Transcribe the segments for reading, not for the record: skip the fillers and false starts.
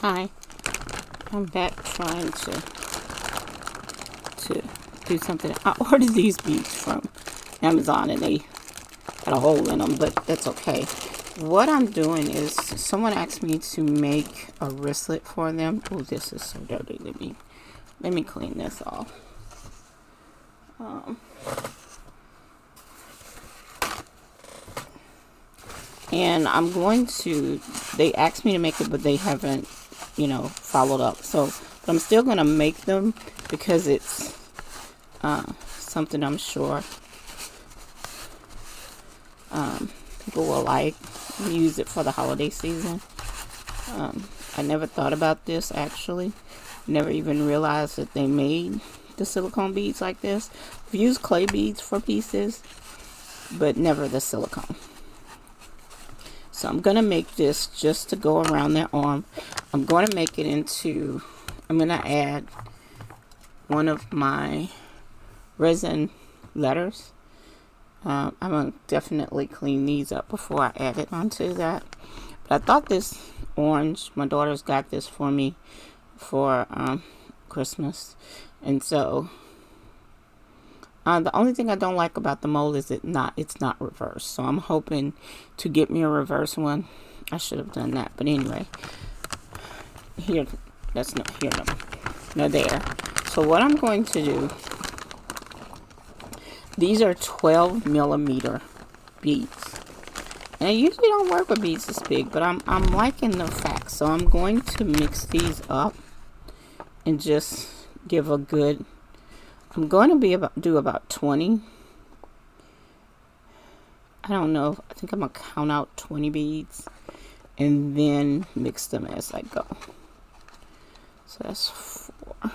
Hi, I'm back trying to do something. I ordered these beads from Amazon and they had a hole in them, but that's okay. What I'm doing is someone asked me to make a wristlet for them. Oh, this is so dirty. Let me clean this off. And I'm going to, they asked me to make it, but they haven't, followed up. So, but I'm still going to make them because it's something I'm sure people will like. Use it for the holiday season. I never thought about this actually. Never even realized that they made the silicone beads like this. I've used clay beads for pieces, but never the silicone. So I'm going to make this just to go around their arm. I'm going to make it into, I'm going to add one of my resin letters. I'm going to definitely clean these up before I add it onto that. But I thought this orange, my daughter's got this for me for Christmas. And so the only thing I don't like about the mold is it's not reversed. So I'm hoping to get me a reverse one. I should have done that. But anyway, here, that's not here, no there. So what I'm going to do, these are 12 millimeter beads. And I usually don't work with beads this big, but I'm liking the fact. So I'm going to mix these up and just give a good, I'm going to do about 20. I don't know. I think I'm going to count out 20 beads and then mix them as I go. So that's 4.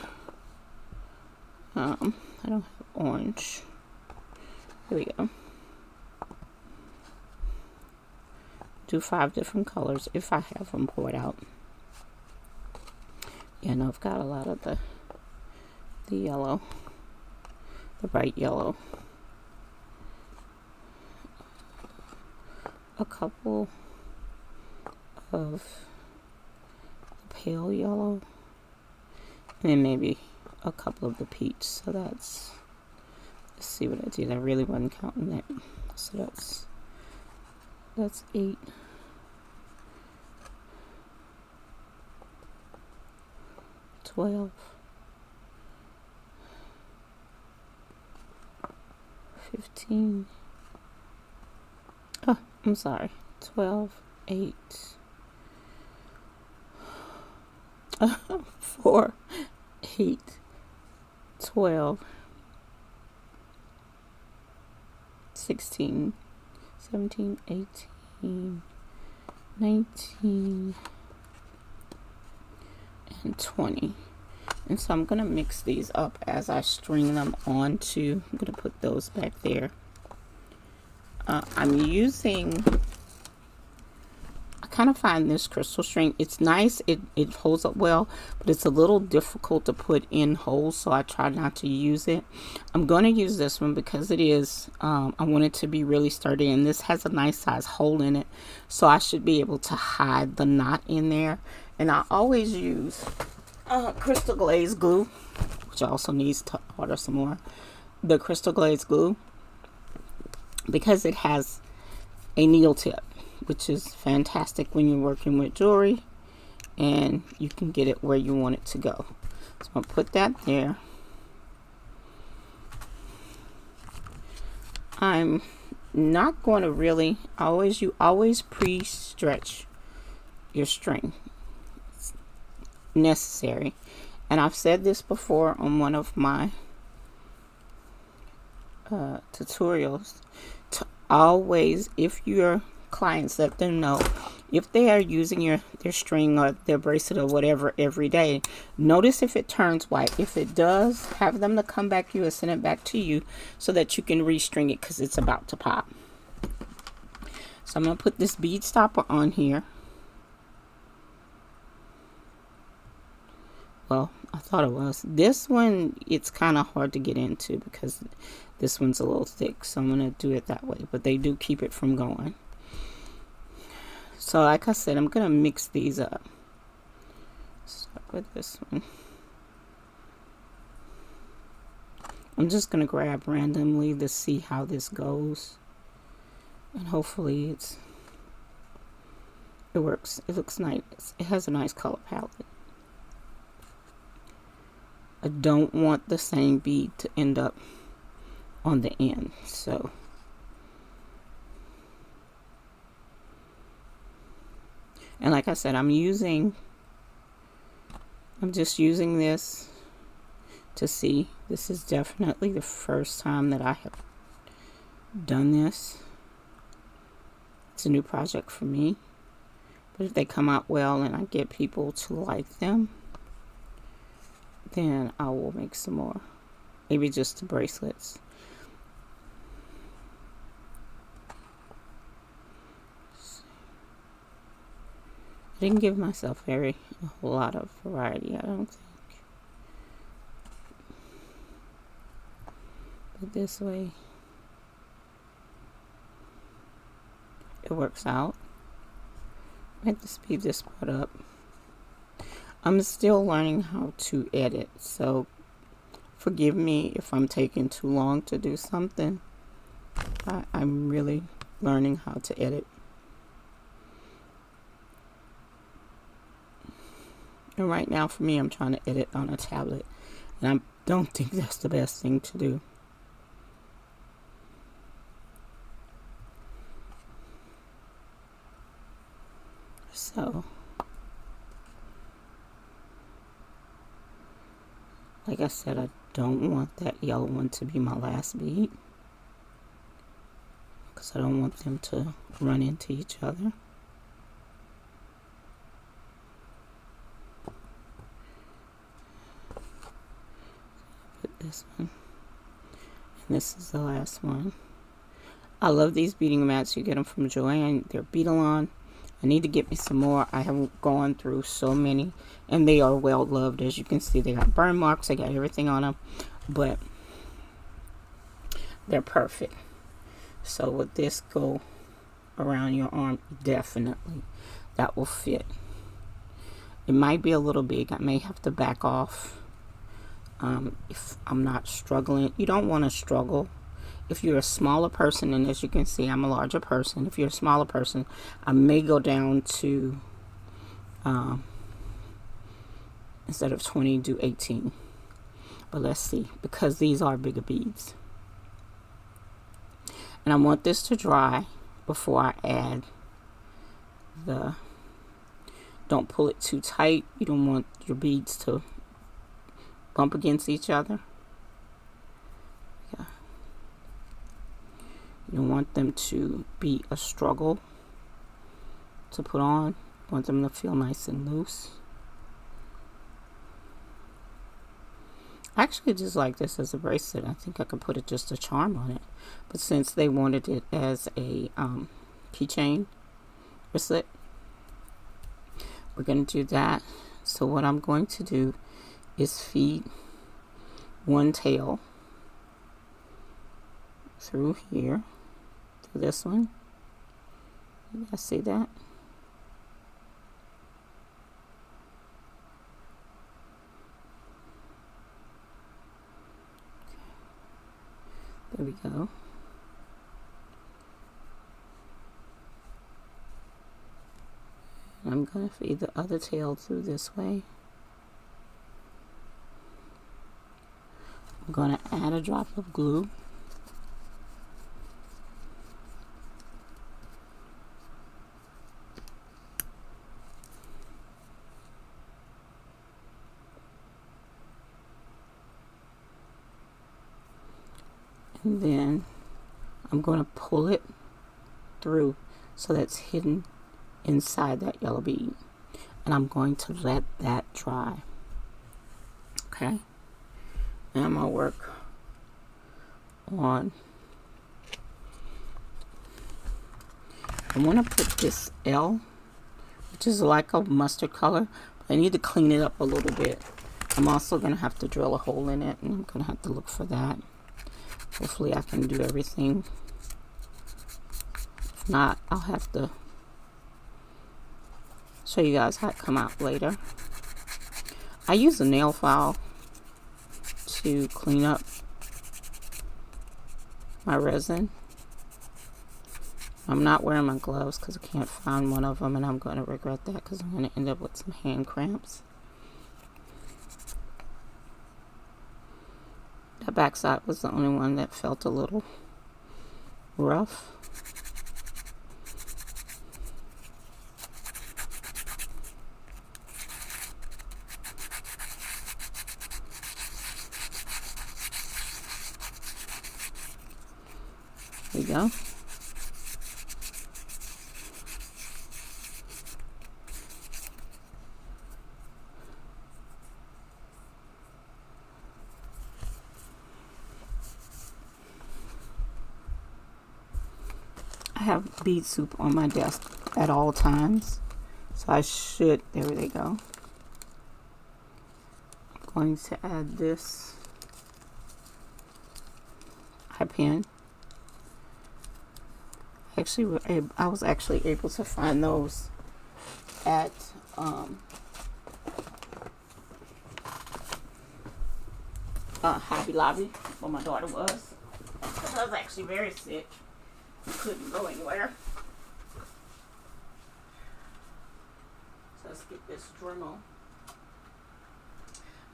I don't have orange. Here we go. Do 5 different colors if I have them poured out. Yeah, no, I've got a lot of the yellow. The bright yellow, a couple of the pale yellow, and then maybe a couple of the peach. So that's, let's see what I did. I really wasn't counting that. So that's 8. 12. 15. Oh, I'm sorry. 12, 8, 4, 8, 12, 16, 17, 18, 19, and 20. And so I'm going to mix these up as I string them onto, I'm going to put those back there. I'm using, I kind of find this crystal string, it's nice, it holds up well, but it's a little difficult to put in holes, so I try not to use it. I'm going to use this one because it is, I want it to be really sturdy, and this has a nice size hole in it, so I should be able to hide the knot in there. And I always use crystal glaze glue, which also needs to order some more. The crystal glaze glue, because it has a needle tip, which is fantastic when you're working with jewelry, and you can get it where you want it to go. So I'll put that there. I'm not going to really, you always pre-stretch your string. Necessary, and I've said this before on one of my tutorials, to always, if your clients, let them know if they are using their string or their bracelet or whatever every day, notice if it turns white. If it does, have them to come back to you and send it back to you so that you can restring it, because it's about to pop. So I'm going to put this bead stopper on here. Well, I thought it was. This one, it's kind of hard to get into because this one's a little thick. So I'm going to do it that way. But they do keep it from going. So like I said, I'm going to mix these up. start with this one. I'm just going to grab randomly to see how this goes. And hopefully it works. It looks nice. It has a nice color palette. I don't want the same bead to end up on the end. So and like I said, I'm just using this to see. This is definitely the first time that I have done this. It's a new project for me. But if they come out well and I get people to like them, then I will make some more. Maybe just the bracelets. I didn't give myself a whole lot of variety, I don't think. But this way, it works out. I have to speed this part up. I'm still learning how to edit, so forgive me if I'm taking too long to do something. I'm really learning how to edit. And right now for me, I'm trying to edit on a tablet, and I don't think that's the best thing to do. So, like I said, I don't want that yellow one to be my last bead, because I don't want them to run into each other. Put this one, and this is the last one. I love these beading mats. You get them from Joanne. They're Beadalon. I need to get me some more. I have gone through so many, and they are well loved. As you can see, they got burn marks. They got everything on them, but they're perfect. So with this go around your arm, definitely that will fit. It might be a little big. I may have to back off if I'm not struggling. You don't want to struggle. If you're a smaller person, and as you can see, I'm a larger person. If you're a smaller person, I may go down to, instead of 20, do 18. But let's see, because these are bigger beads. And I want this to dry before I add the, don't pull it too tight. You don't want your beads to bump against each other. You don't want them to be a struggle to put on. You want them to feel nice and loose. I actually just like this as a bracelet. I think I could put it just a charm on it. But since they wanted it as a keychain wristlet, we're going to do that. So what I'm going to do is feed one tail through here. This one, you guys see that? There we go. I'm going to feed the other tail through this way. I'm going to add a drop of glue. And then I'm going to pull it through so that's hidden inside that yellow bead. And I'm going to let that dry. Okay. Now I'm going to work on, I want to put this L, which is like a mustard color, but I need to clean it up a little bit. I'm also going to have to drill a hole in it, and I'm going to have to look for that. Hopefully I can do everything. If not, I'll have to show you guys how it come out later. I use a nail file to clean up my resin. I'm not wearing my gloves because I can't find one of them, and I'm going to regret that because I'm going to end up with some hand cramps. The back side was the only one that felt a little rough. There you go. I have bead soup on my desk at all times, so I should, there they go. I'm going to add this eye pen. Actually, I was actually able to find those at Hobby Lobby, where my daughter was. I was actually very sick. Couldn't go anywhere. So let's get this Dremel.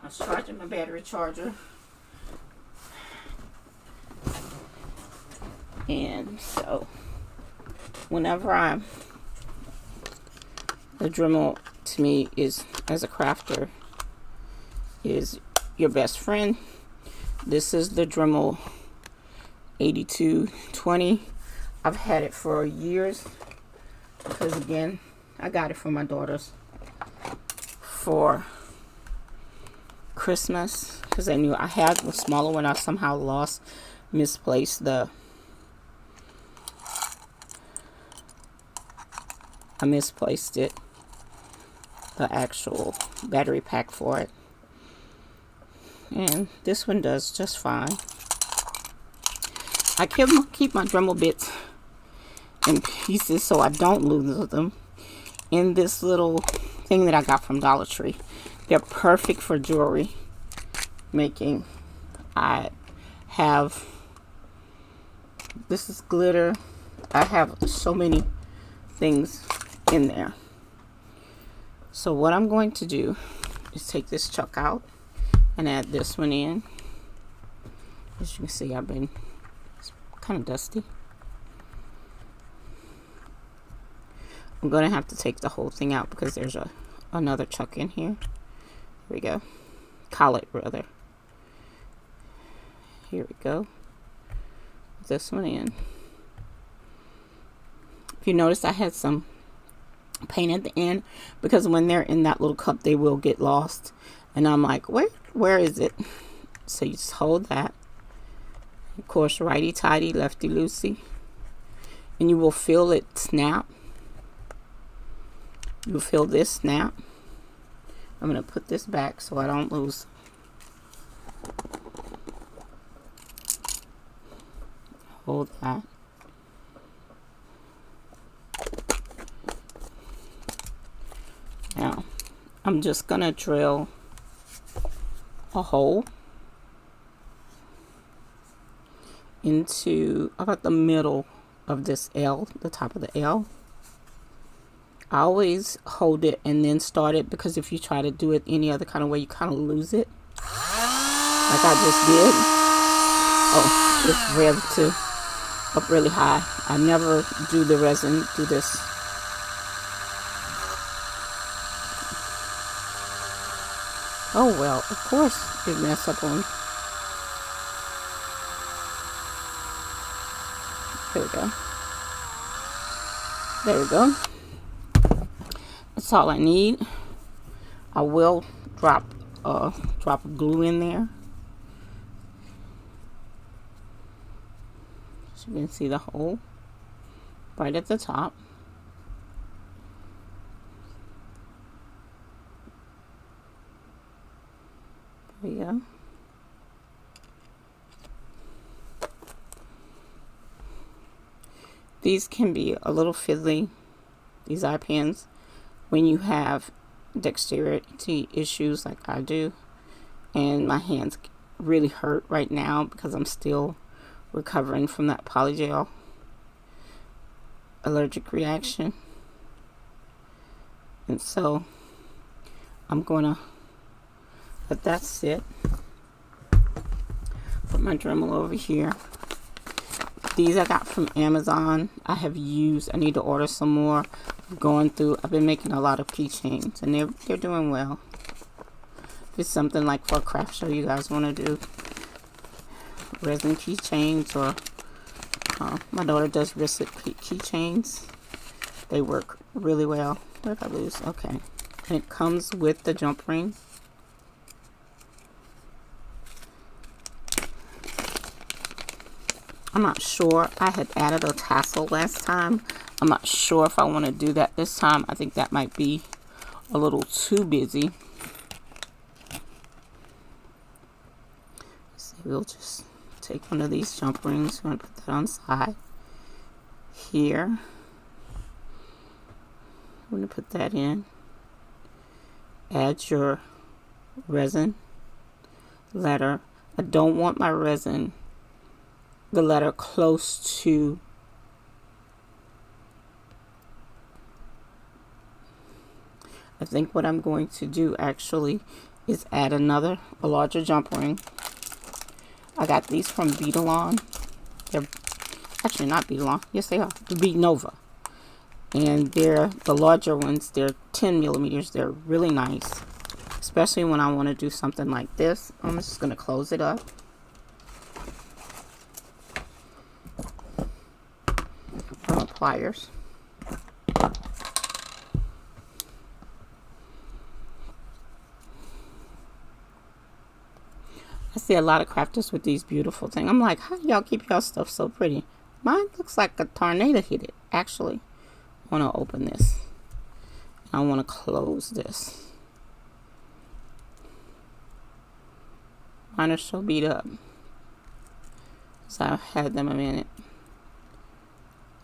I was charging my battery charger. And so whenever the Dremel to me is, as a crafter, is your best friend. This is the Dremel 8220. I've had it for years because, again, I got it for my daughters for Christmas because I knew I had the smaller one. I somehow misplaced I misplaced it, the actual battery pack for it. And this one does just fine. I keep my Dremel bits in pieces so I don't lose them in this little thing that I got from Dollar Tree. They're perfect for jewelry making. I have, this is glitter. I have so many things in there. So what I'm going to do is take this chuck out and add this one in. As you can see, it's kind of dusty. I'm going to have to take the whole thing out because there's another chuck in here. Here we go. Collet, rather. Here we go. Put this one in. If you notice, I had some paint at the end because when they're in that little cup, they will get lost. And I'm like, where is it? So you just hold that. Of course, righty-tighty, lefty-loosey. And you will feel it snap. You'll feel this snap. I'm going to put this back so I don't lose. Hold that. Now, I'm just going to drill a hole into about the middle of this L, the top of the L. I always hold it and then start it because if you try to do it any other kind of way, you kind of lose it. Like I just did. Oh, it's revved to up really high. I never do the resin, do this. Oh well, of course it messed up on. There we go. There we go. That's all I need. I will drop of glue in there. So you can see the hole right at the top. There we go. These can be a little fiddly, these eye pens, when you have dexterity issues like I do, and my hands really hurt right now because I'm still recovering from that polygel allergic reaction. And so I'm gonna let that sit. Put my Dremel over here. These I got from Amazon. I need to order some more. I've been making a lot of keychains, and they're doing well. If it's something like for a craft show you guys want to do, resin keychains, or my daughter does wristlet keychains. They work really well. Where did I lose? Okay. And it comes with the jump ring. I'm not sure. I had added a tassel last time. I'm not sure if I want to do that this time. I think that might be a little too busy. So we'll just take one of these jump rings. We're going to put that on the side here. I'm going to put that in. Add your resin letter. I don't want my resin, the letter, close to I think what I'm going to do actually is add a larger jump ring. I got these from Bead. They're actually not Bead. Yes, they are. The Bead Nova. And they're the larger ones. They're 10 millimeters. They're really nice, especially when I want to do something like this. I'm just going to close it up. Pliers. I see a lot of crafters with these beautiful things. I'm like, how do y'all keep y'all stuff so pretty? Mine looks like a tornado hit it. Actually, I want to open this. I want to close this. Mine are so beat up. So I've had them a minute.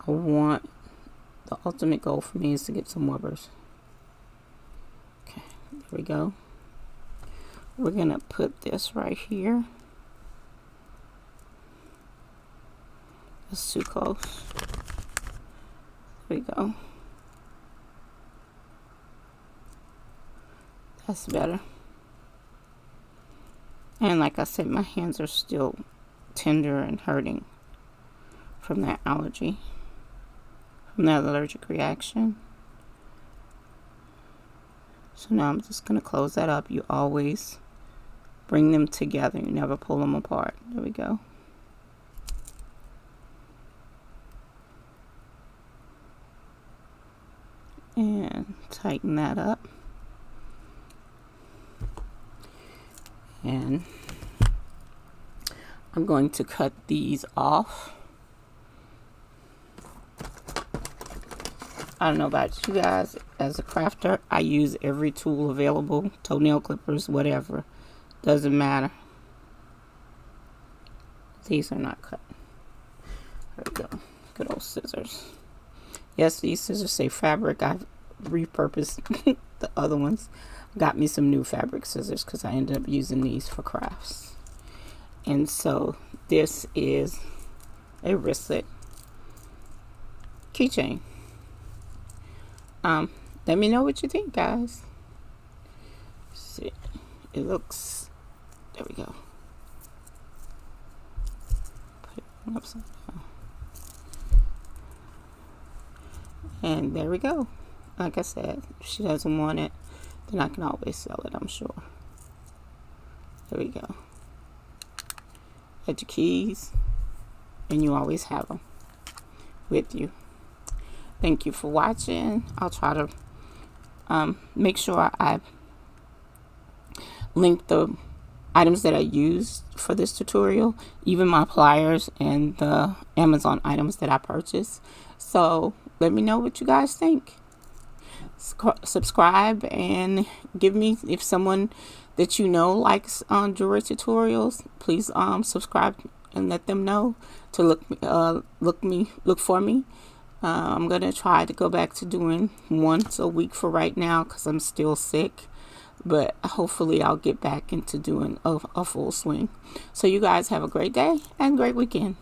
The ultimate goal for me is to get some rubbers. Okay, there we go. We're gonna put this right here. That's too close. There we go. That's better. And like I said, my hands are still tender and hurting from that allergy, from that allergic reaction. So now I'm just going to close that up. You always bring them together. You never pull them apart. There we go. And tighten that up. And I'm going to cut these off. I don't know about you guys. As a crafter, I use every tool available. Toenail clippers, whatever. Doesn't matter. These are not cut. There we go. Good old scissors. Yes, these scissors say fabric. I've repurposed the other ones. Got me some new fabric scissors because I ended up using these for crafts. And so this is a wristlet keychain. Let me know what you think, guys. See, it looks, there we go. Put it upside down. And there we go. Like I said, if she doesn't want it, then I can always sell it, I'm sure. There we go. Add your keys, and you always have them with you. Thank you for watching. I'll try to make sure I link the items that I used for this tutorial, even my pliers and the Amazon items that I purchased. So let me know what you guys think. Subscribe and give me, if someone that you know likes jewelry tutorials, please subscribe and let them know to look for me I'm going to try to go back to doing once a week for right now because I'm still sick. But hopefully I'll get back into doing a full swing. So you guys have a great day and great weekend.